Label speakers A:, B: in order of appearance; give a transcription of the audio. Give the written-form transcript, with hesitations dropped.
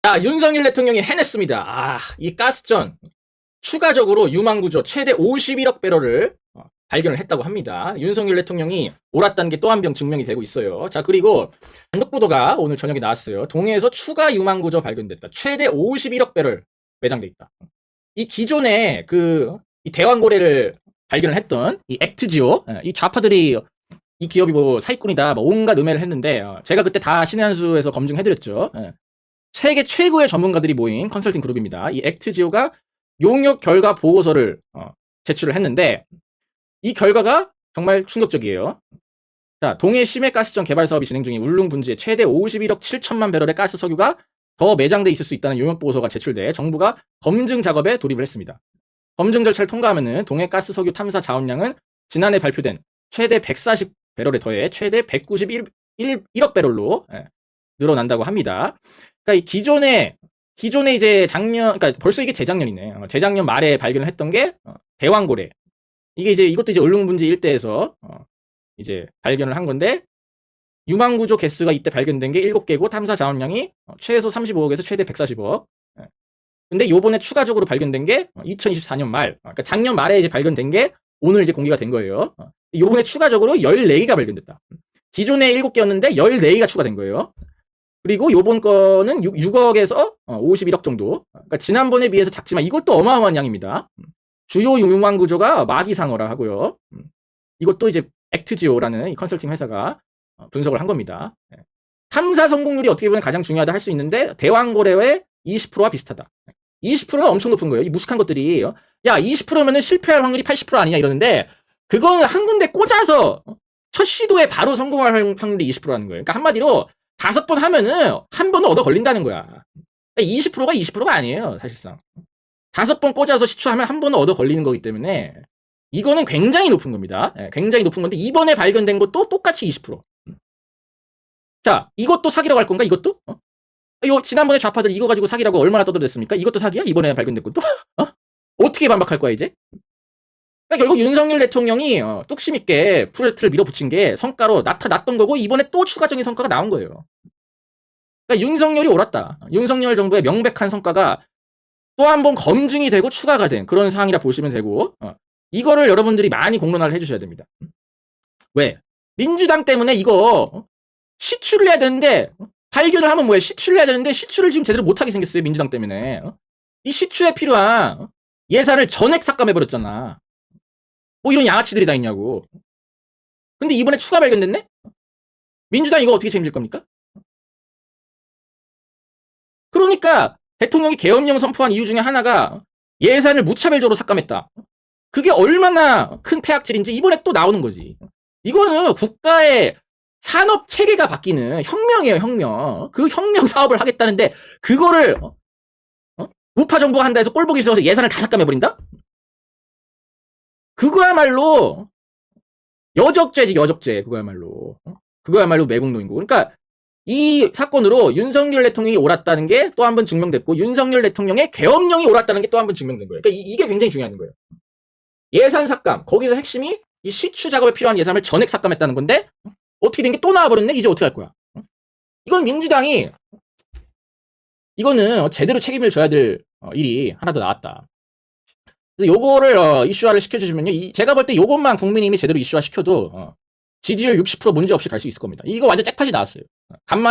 A: 자, 윤석열 대통령이 해냈습니다. 이 가스전 추가적으로 유망구조 최대 51억 배럴을 발견을 했다고 합니다. 윤석열 대통령이 옳았다는 게 또 한 번 증명이 되고 있어요. 자, 그리고 단독 보도가 오늘 저녁에 나왔어요. 동해에서 추가 유망구조 발견됐다. 최대 51억 배럴 매장돼 있다. 이 기존에 이 대왕고래를 발견을 했던 이 액트지오, 이 좌파들이 이 기업이 뭐 사기꾼이다, 뭐 온갖 음해를 했는데, 제가 그때 다 신의 한 수에서 검증해드렸죠. 세계 최고의 전문가들이 모인 컨설팅 그룹입니다. 이 액트지오가 용역 결과 보고서를 제출을 했는데, 이 결과가 정말 충격적이에요. 자, 동해 심해가스전 개발 사업이 진행 중인 울릉 분지에 최대 51억 7천만 배럴의 가스 석유가 더 매장돼 있을 수 있다는 용역 보고서가 제출돼 정부가 검증 작업에 돌입을 했습니다. 검증 절차를 통과하면은 동해 가스 석유 탐사 자원량은 지난해 발표된 최대 140 배럴에 더해 최대 191억 배럴로 늘어난다고 합니다. 그러니까 이 기존에 이제 그러니까 벌써 이게 재작년이네. 재작년 말에 발견을 했던 게 대왕고래. 이것도 이제 울릉분지 일대에서 이제 발견을 한 건데, 유망구조 개수가 이때 발견된 게 7개고 탐사 자원량이 최소 35억에서 최대 140억. 근데 요번에 추가적으로 발견된 게 2024년 말, 그러니까 작년 말에 이제 발견된 게 오늘 이제 공개가 된 거예요. 요번에 추가적으로 14개가 발견됐다. 기존에 7개였는데 14개가 추가된 거예요. 그리고 요번 거는 6억에서 51억 정도. 그러니까 지난번에 비해서 작지만 이것도 어마어마한 양입니다. 주요 유망구조가 마기상어라 하고요. 이것도 이제 액트지오라는 이 컨설팅 회사가 분석을 한 겁니다. 탐사 성공률이 어떻게 보면 가장 중요하다 할 수 있는데, 대왕고래의 20%와 비슷하다. 20%는 엄청 높은 거예요. 이 무식한 것들이. 야, 20%면은 실패할 확률이 80% 아니냐 이러는데, 그건 한 군데 꽂아서 첫 시도에 바로 성공할 확률이 20%라는 거예요. 그러니까 한마디로 5번 하면은 한 번은 얻어 걸린다는 거야. 20%가 20%가 아니에요, 사실상. 5번 꽂아서 시추하면 한 번은 얻어 걸리는 거기 때문에 이거는 굉장히 높은 겁니다. 굉장히 높은 건데, 이번에 발견된 것도 똑같이 20%. 자, 이것도 사기라고 할 건가, 이것도? 이거 지난번에 좌파들 이거 가지고 사기라고 얼마나 떠들었습니까? 이것도 사기야? 이번에 발견된 것도? 어떻게 반박할 거야, 이제? 그러니까 결국 윤석열 대통령이 뚝심 있게 프로젝트를 밀어붙인 게 성과로 나타났던 거고, 이번에 또 추가적인 성과가 나온 거예요. 그러니까 윤석열이 옳았다. 윤석열 정부의 명백한 성과가 또 한 번 검증이 되고 추가가 된 그런 사항이라 보시면 되고, 이거를 여러분들이 많이 공론화를 해주셔야 됩니다. 왜? 민주당 때문에 이거 시추를 해야 되는데, 발견을 하면 뭐야? 시추를 해야 되는데 시추를 지금 제대로 못하게 생겼어요, 민주당 때문에. 이 시추에 필요한 예산을 전액 삭감해버렸잖아. 뭐 이런 양아치들이 다 있냐고. 근데 이번에 추가 발견됐네? 민주당 이거 어떻게 책임질 겁니까? 그러니까 대통령이 계엄령 선포한 이유 중에 하나가 예산을 무차별적으로 삭감했다. 그게 얼마나 큰 폐악질인지 이번에 또 나오는 거지. 이거는 국가의 산업 체계가 바뀌는 혁명이에요, 혁명. 그 혁명 사업을 하겠다는데, 그거를 우파 정부가 한다 해서 꼴보기 싫어서 예산을 다 삭감해버린다? 그거야말로 여적죄지, 여적죄. 그거야말로 매국노인고. 그러니까 이 사건으로 윤석열 대통령이 옳았다는 게 또 한 번 증명됐고, 윤석열 대통령의 계엄령이 옳았다는 게 또 한 번 증명된 거예요. 그러니까 이게 굉장히 중요한 거예요. 예산 삭감, 거기서 핵심이 이 시추 작업에 필요한 예산을 전액 삭감했다는 건데, 어떻게 된 게 또 나와버렸네? 이제 어떻게 할 거야? 이건 민주당이, 이거는 제대로 책임을 져야 될 일이 하나 더 나왔다. 그래서 요거를 이슈화를 시켜주시면요, 제가 볼 때 요것만 국민의힘이 제대로 이슈화 시켜도 지지율 60% 문제 없이 갈 수 있을 겁니다. 이거 완전 잭팟이 나왔어요. 간만에